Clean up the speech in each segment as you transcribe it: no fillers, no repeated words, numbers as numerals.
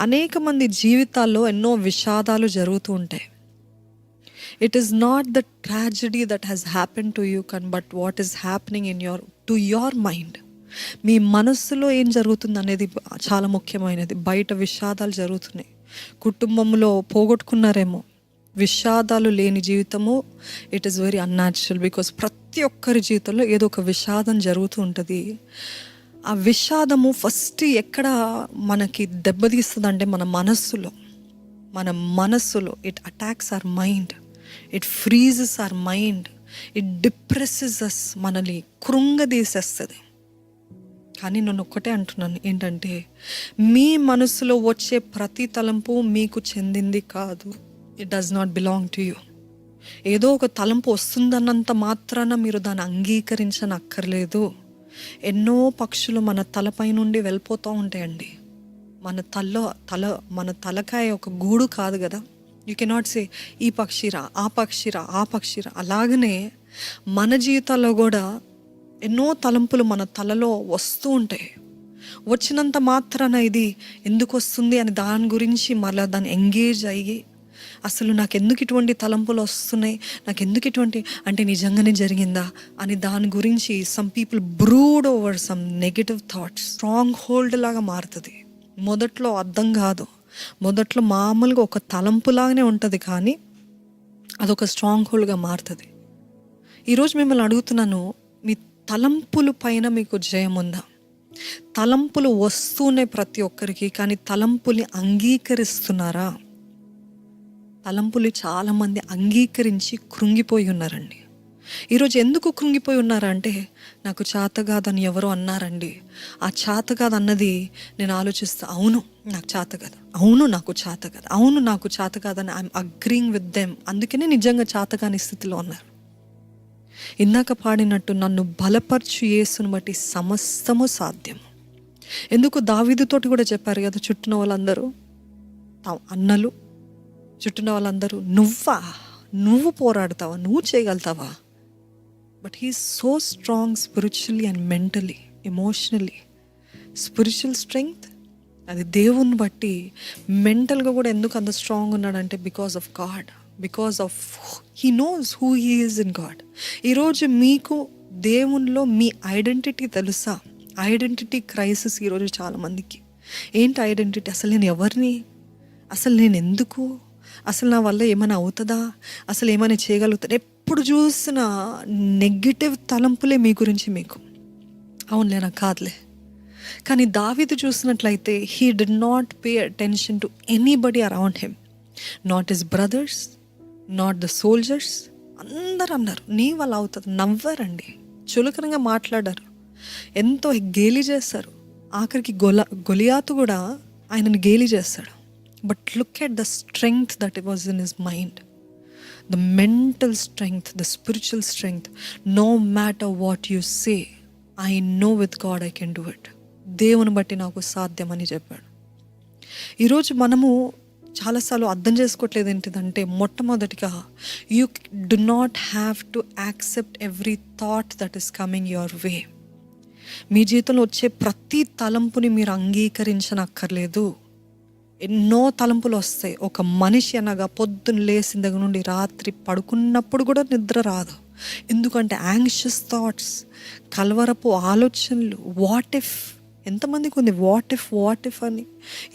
అనేక మంది జీవితాల్లో ఎన్నో విషాదాలు జరుగుతూ ఉంటాయి. It is not the tragedy that has happen to you but what is happening to your mind. మీ మనస్సులో ఏం జరుగుతుంది అనేది చాలా ముఖ్యమైనది. బయట విషాదాలు జరుగుతున్నాయి, కుటుంబంలో పోగొట్టుకున్నారేమో. విషాదాలు లేని జీవితము it is very unnatural. Because ప్రతి ఒక్కరి జీవితంలో ఏదో ఒక విషాదం జరుగుతూ ఉంటుంది. ఆ విషాదము ఫస్ట్ ఎక్కడ మనకి దెబ్బతీస్తుంది అంటే మన మనస్సులో it attacks our mind, it freezes our mind, it depresses us, మనల్ని కృంగదీసేస్తుంది. కానీ నేను ఒక్కటే అంటున్నాను ఏంటంటే, మీ మనసులో వచ్చే ప్రతి తలంపు మీకు చెందింది కాదు. It does not belong to you. ఏదో ఒక తలంపు వస్తుందన్నంత మాత్రాన మీరు దాన్ని అంగీకరించనక్కర్లేదు. ఎన్నో పక్షులు మన తలపై నుండి వెళ్ళిపోతూ ఉంటాయండి. మన తలకాయ ఒక గూడు కాదు కదా. యూ కెనాట్ సే ఈ పక్షిరా ఆ పక్షిరా. అలాగనే మన జీవితాల్లో కూడా ఎన్నో తలంపులు మన తలలో వస్తూ ఉంటాయి. వచ్చినంత మాత్రాన ఇది ఎందుకు వస్తుంది అని దాని గురించి మళ్ళీ దాన్ని ఎంగేజ్ అయ్యి, అసలు నాకు ఎందుకు ఇటువంటి తలంపులు వస్తున్నాయి, నాకు ఎందుకు ఇటువంటి అంటే నిజంగానే జరిగిందా అని దాని గురించి some people brood over some negative thoughts. Strong hold లాగా మారుతుంది. మొదట్లో అర్థం కాదు, మొదట్లో మామూలుగా ఒక తలంపులాగానే ఉంటుంది, కానీ అదొక స్ట్రాంగ్ హోల్డ్గా మారుతుంది. ఈరోజు మిమ్మల్ని అడుగుతున్నాను, మీ తలంపుల పైన మీకు జయం ఉందా? తలంపులు వస్తూనే ప్రతి ఒక్కరికి, కానీ తలంపుల్ని అంగీకరిస్తున్నారా? తలంపులు చాలామంది అంగీకరించి కృంగిపోయి ఉన్నారండి. ఈరోజు ఎందుకు కృంగిపోయి ఉన్నారంటే, నాకు చేత కాదని ఎవరో అన్నారండి. ఆ చేత కాదన్నది నేను ఆలోచిస్తా, అవును నాకు చేత కాదు, అవును నాకు చేత కాదు, అవును నాకు చేత కాదని ఐఎమ్ అగ్రీయింగ్ విత్ దెమ్. అందుకనే నిజంగా చేతకాని స్థితిలో ఉన్నారు. ఇందాక పాడినట్టు నన్ను బలపరచు యేసును బట్టి సమస్తము సాధ్యం. ఎందుకు దావీదుతోటి కూడా చెప్పారు కదా, చుట్టూన వాళ్ళందరూ అన్నలు, చుట్టూన వాళ్ళందరూ నువ్వు పోరాడతావా, నువ్వు చేయగలుగుతావా? But he is so strong spiritually and mentally, emotionally. Spiritual strength అది దేవుని బట్టి. మెంటల్గా కూడా ఎందుకు అంత స్ట్రాంగ్ ఉన్నాడంటే because of God, because of he knows who he is in God. ఈరోజు మీకు దేవునిలో మీ ఐడెంటిటీ తెలుసా? ఐడెంటిటీ క్రైసిస్ ఈరోజు చాలామందికి. ఏంటి ఐడెంటిటీ? అసలు నేను ఎవరిని, అసలు నేను ఎందుకు, అసలు నా వల్ల ఏమైనా అవుతుందా, అసలు ఏమైనా చేయగలుగుతా? ఎప్పుడు చూసిన నెగిటివ్ తలంపులే మీ గురించి మీకు. అవునులే నాకు కాదులే. కానీ దావీదు చూసినట్లయితే he did not pay attention to anybody around him, not his brothers, not the soldiers. అందరు అన్నారు నీ వల్ల అవుతుంది, నవ్వారండి, చులకనగా మాట్లాడారు, ఎంతో గేలి చేస్తారు. ఆఖరికి గొలియాతు కూడా ఆయనను గేలి చేస్తాడు. But look at the strength that was in his mind, the mental strength, the spiritual strength. No matter what you say, I know with God I can do it. దేవుని బట్టి నాకు సాధ్యం అని చెప్పాడు. ఈరోజు మనము చాలాసార్లు అర్థం చేసుకోవట్లేదు ఏంటిదంటే, మొట్టమొదటిగా you do not have to accept every thought that is coming your way. మీ జీవితంలో వచ్చే ప్రతి తలంపుని మీరు అంగీకరించనక్కర్లేదు. ఎన్నో తలంపులు వస్తాయి. ఒక మనిషి అనగా పొద్దున్న లేచిన దగ్గర నుండి రాత్రి పడుకున్నప్పుడు కూడా నిద్ర రాదు. ఎందుకంటే యాంగ్షియస్ థాట్స్, కలవరపు ఆలోచనలు. వాట్ ఇఫ్, ఎంతమందికి ఉంది వాట్ ఇఫ్ అని.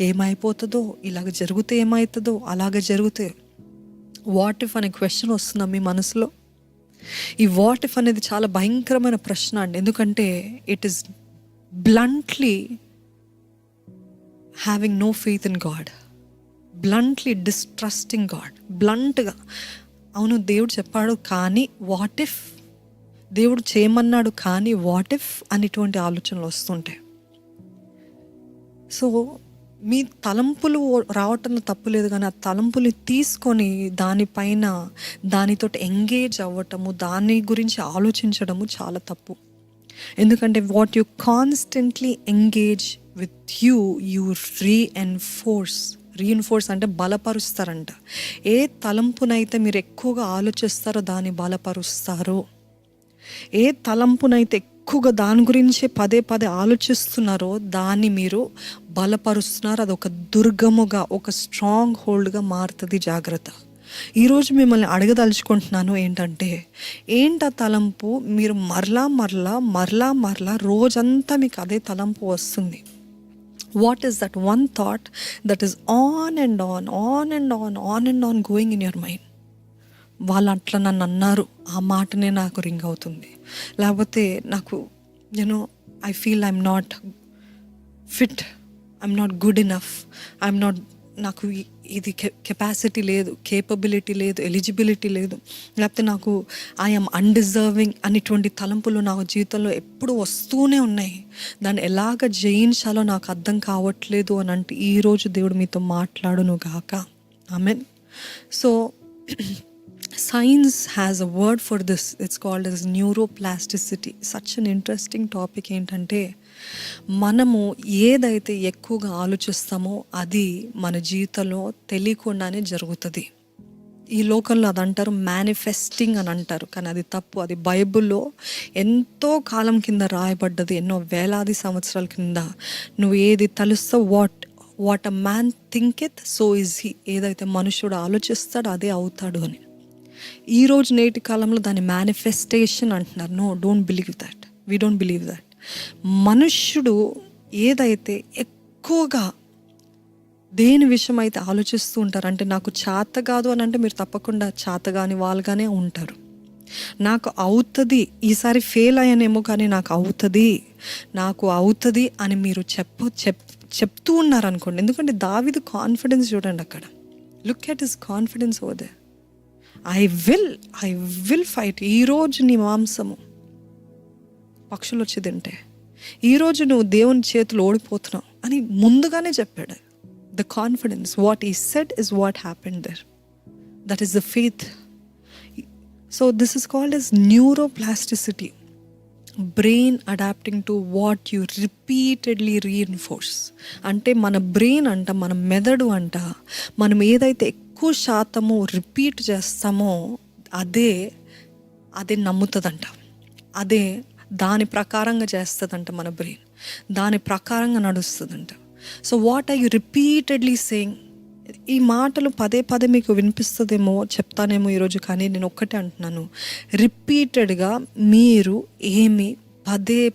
ఏమైపోతుందో, ఇలాగ జరిగితే ఏమవుతుందో, అలాగ జరిగితే. వాట్ ఇఫ్ అనే క్వశ్చన్ వస్తుందా మీ మనసులో? ఈ వాట్ ఇఫ్ అనేది చాలా భయంకరమైన ప్రశ్న అండి. ఎందుకంటే it is bluntly having no faith in God, bluntly distrusting God. బ్లంట్గా అవును దేవుడు చెప్పాడు కానీ వాట్ ఇఫ్, దేవుడు చేయమన్నాడు కానీ వాట్ ఇఫ్ అనేటువంటి ఆలోచనలు వస్తుంటాయి. సో మీ తలంపులు రావటంలో తప్పులేదు, కానీ ఆ తలంపుని తీసుకొని దానిపైన దానితో ఎంగేజ్ అవ్వటము, దాని గురించి ఆలోచించడము చాలా తప్పు. ఎందుకంటే what you constantly engage with you reinforce అంటే బలపరుస్తారంట. ఏ తలంపునైతే మీరు ఎక్కువగా ఆలోచిస్తారో దాన్ని బలపరుస్తారు. ఏ తలంపునైతే ఎక్కువగా దాని గురించి పదే పదే ఆలోచిస్తున్నారో దాన్ని మీరు బలపరుస్తున్నారు. అదొక దుర్గముగా, ఒక స్ట్రాంగ్ హోల్డ్గా మారుతుంది. జాగ్రత్త. ఈరోజు మిమ్మల్ని అడగదలుచుకుంటున్నాను ఏంటంటే, ఏంట తలంపు మీరు మరలా రోజంతా మీకు అదే తలంపు వస్తుంది. What is that one thought that is on and on going in your mind? వాళ్ళు అట్లా నన్ను అన్నారు, ఆ మాటనే నాకు రింగ్ అవుతుంది. లేకపోతే నాకు I feel I'm not fit, I'm not good enough, నాకు ఇది కెపాసిటీ లేదు, కేపబిలిటీ లేదు, ఎలిజిబిలిటీ లేదు, లేకపోతే నాకు ఐఎమ్ అన్డిజర్వింగ్ అనేటువంటి తలంపులు నా జీవితంలో ఎప్పుడు వస్తూనే ఉన్నాయి. దాన్ని ఎలాగ జయించాలో నాకు అర్థం కావట్లేదు అని అంటే ఈరోజు దేవుడు మీతో మాట్లాడును గాక. Amen. So science has a word for this. It's called as neuroplasticity. Such an interesting topic. ఏంటంటే మనము ఏదైతే ఎక్కువగా ఆలోచిస్తామో అది మన జీవితంలో తెలియకుండానే జరుగుతుంది. ఈ లోకంలో అది అంటారు మేనిఫెస్టింగ్ అని అంటారు, కానీ అది తప్పు. అది బైబిల్లో ఎంతో కాలం కింద రాయబడ్డది, ఎన్నో వేలాది సంవత్సరాల కింద. నువ్వు ఏది తలుస్తావు, what a man thinketh so is he. ఏదైతే మనుషుడు ఆలోచిస్తాడో అదే అవుతాడు అని. ఈరోజు నేటి కాలంలో దాని మేనిఫెస్టేషన్ అంటున్నారు. No, don't believe that. We don't believe that. మనుష్యుడు ఏదైతే ఎక్కువగా దేని విషయం అయితే ఆలోచిస్తూ ఉంటారు అంటే, నాకు చేత కాదు అని అంటే మీరు తప్పకుండా చేతగాని వాళ్ళగానే ఉంటారు. నాకు అవుతుంది, ఈసారి ఫెయిల్ అయ్యానేమో కానీ నాకు అవుతుంది అని మీరు చెప్తూ ఉన్నారు అనుకోండి. ఎందుకంటే దావీదు కాన్ఫిడెన్స్ చూడండి అక్కడ. Look at his confidence over there. I will fight. ఈరోజు నీ మాంసము పక్షులు వచ్చి తింటే, ఈరోజు నువ్వు దేవుని చేతులు ఓడిపోతున్నావు అని ముందుగానే చెప్పాడు. The confidence, what he said is what happened there. That is the faith. So this is called as neuroplasticity. Brain adapting to what you repeatedly reinforce. అంటే మన బ్రెయిన్ అంట, మన మెదడు అంట, మనం ఏదైతే ఎక్కువ శాతము రిపీట్ చేస్తామో అదే నమ్ముతుందంట. అదే దాని ప్రకారంగా చేస్తుందంట. మన బ్రెయిన్ దాని ప్రకారంగా నడుస్తుందంట. So what are you repeatedly saying? ఈ మాటలు పదే పదే మీకు వినిపిస్తుందేమో, చెప్తానేమో ఈరోజు, కానీ నేను ఒక్కటే అంటున్నాను, రిపీటెడ్గా మీరు ఏమి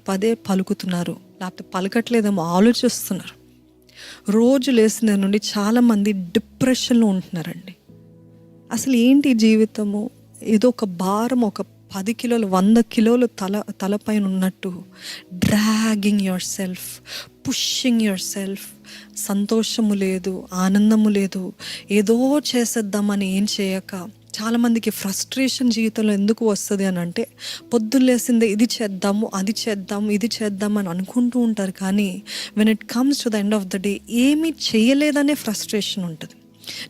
పదే పలుకుతున్నారు, లేకపోతే పలకట్లేదేమో, ఆలోచిస్తున్నారు. రోజు లేచిన నుండి చాలామంది డిప్రెషన్లో ఉంటున్నారండి. అసలు ఏంటి జీవితము? ఏదో ఒక భారం, ఒక 10 కిలోలు 100 కిలోలు తలపైన ఉన్నట్టు dragging your self, pushing your self. సంతోషము లేదు, ఆనందము లేదు, ఏదో చేసేద్దామని ఏం చేయక. చాలామందికి ఫ్రస్ట్రేషన్ జీవితంలో ఎందుకు వస్తుంది అని అంటే, పొద్దున్న లేసిందే ఇది చేద్దాము, ఇది చేద్దాం అని అనుకుంటూ ఉంటారు. కానీ when it comes to the end of the day ఏమీ చేయలేదనే ఫ్రస్ట్రేషన్ ఉంటుంది.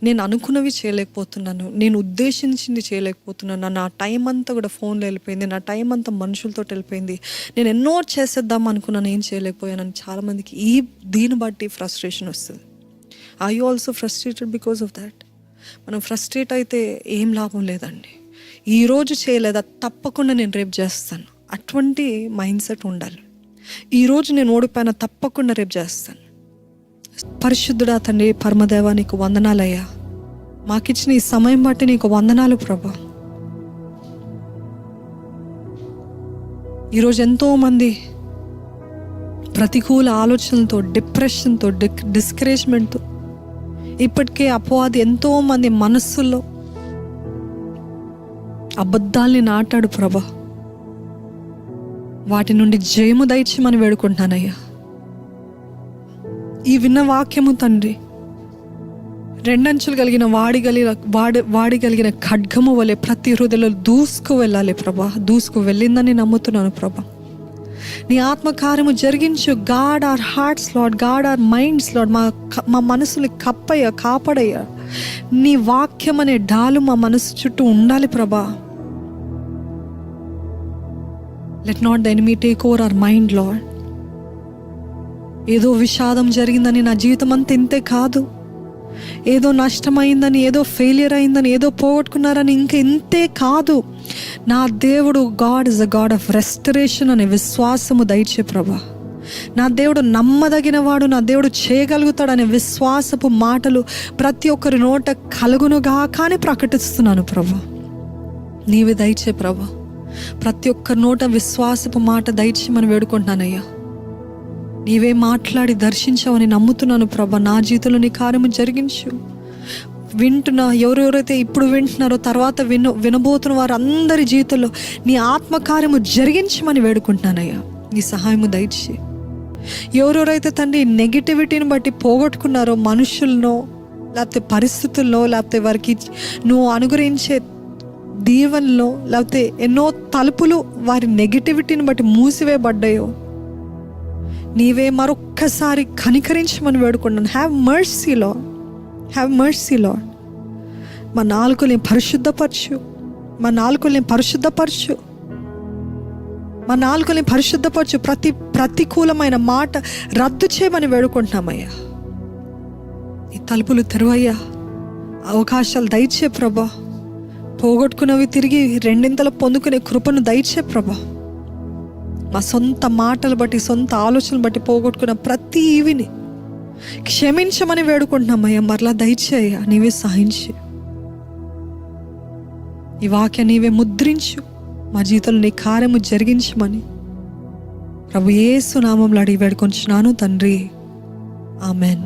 నేను అనుకున్నవి చేయలేకపోతున్నాను, నేను ఉద్దేశించింది చేయలేకపోతున్నాను, నా టైం అంతా కూడా ఫోన్లో వెళ్ళిపోయింది, నా టైం అంతా మనుషులతో వెళ్ళిపోయింది, నేను ఎన్నో చేసేద్దాం అనుకున్నాను, ఏం చేయలేకపోయానని చాలామందికి దీన్ని బట్టి ఫ్రస్ట్రేషన్ వస్తుంది. I also frustrated because of that. మనం ఫ్రస్ట్రేట్ అయితే ఏం లాభం లేదండి. ఈరోజు చేయలేదా, తప్పకుండా నేను రేపు చేస్తాను, అటువంటి మైండ్ సెట్ ఉండాలి. ఈరోజు నేను ఓడిపోయినా, తప్పకుండా రేపు చేస్తాను. పరిశుద్ధుడా తండ్రి, పరమదేవా, నీకు వందనాలయ్యా. మాకిచ్చిన ఈ సమయం బట్టి నీకు వందనాలు ప్రభా. ఈరోజు ఎంతోమంది ప్రతికూల ఆలోచనలతో, డిప్రెషన్తో, డిస్కరేజ్మెంట్తో, ఇప్పటికే అపవాది ఎంతోమంది మనస్సుల్లో అబద్ధాల్ని నాటాడు ప్రభా. వాటి నుండి జయము దయచేయమని వేడుకుంటున్నానయ్యా. ఈ విన్న వాక్యము తండ్రి, 2 అంచులు కలిగిన వాడి కలిగిన ఖడ్గము వలె ప్రతి హృదయంలో దూసుకు వెళ్ళాలి ప్రభా. దూసుకు వెళ్ళిందని నమ్ముతున్నాను ప్రభా. నీ ఆత్మకార్యము జరిగించు. God our hearts Lord, God our minds Lord. మా మనసుని కప్పయ్యా, కాపాడయ్యా. నీ వాక్యం అనే డాలు మా మనసు చుట్టూ ఉండాలి ప్రభా. Let not the enemy take over our mind lord. ఏదో విషాదం జరిగిందని నా జీవితం అంతా ఇంతే కాదు. ఏదో నష్టమైందని, ఏదో ఫెయిలియర్ అయిందని, ఏదో పోగొట్టుకున్నారని ఇంకా ఇంతే కాదు. నా దేవుడు God is a God of restoration అనే విశ్వాసము దయచే ప్రభా. నా దేవుడు నమ్మదగిన వాడు, నా దేవుడు చేయగలుగుతాడనే విశ్వాసపు మాటలు ప్రతి ఒక్కరి నోట కలుగునుగా కానీ ప్రకటిస్తున్నాను ప్రభా. నీవే దయచే ప్రభా. ప్రతి ఒక్కరి నోట విశ్వాసపు మాట దయచేయమని వేడుకుంటున్నానయ్యా. నీవే మాట్లాడి దర్శించావని నమ్ముతున్నాను ప్రభా. నా జీవితంలో నీ కార్యము జరిగించు. వింటున్నా ఎవరెవరైతే ఇప్పుడు వింటున్నారో, తర్వాత వినబోతున్న వారు అందరి జీవితంలో నీ ఆత్మకార్యము జరిగించమని వేడుకుంటున్నానయ్యా. నీ సహాయము దయచి. ఎవరెవరైతే తండ్రి నెగిటివిటీని బట్టి పోగొట్టుకున్నారో, మనుషుల్లో లేకపోతే పరిస్థితుల్లో, లేకపోతే వారికి నువ్వు అనుగ్రహించే దీవెనలో, లేకపోతే ఎన్నో తలుపులు వారి నెగిటివిటీని బట్టి మూసివేయబడ్డాయో, నీవే మరొక్కసారి కనికరించమని వేడుకున్నాను. Have mercy Lord, have mercy Lord. మా నాలుకల్ని పరిశుద్ధపరచు, మా నాలుకల్ని పరిశుద్ధపరచు, మా నాలుకల్ని పరిశుద్ధపరచు. ప్రతికూలమైన మాట రద్దు చేయమని వేడుకుంటున్నామయ్యా. ఈ తలుపులు తెరువయ్యా. అవకాశాలు దయచే ప్రభా. పోగొట్టుకున్నవి తిరిగి రెండింతలు పొందుకునే కృపను దయచే ప్రభా. మా సొంత మాటలు బట్టి, సొంత ఆలోచనలు బట్టి పోగొట్టుకున్న ప్రతి ఈవిని క్షమించమని వేడుకుంటున్నామయ్యా. మరలా దయచేయ్యా. నీవే సహించి ఈ వాక్యాన్ని నీవే ముద్రించు. మా జీవితంలో నీ కార్యము జరిగించమని ప్రభు యేసు నామములో అడిగి వేడుకొంచున్నాను తండ్రి. ఆమెన్.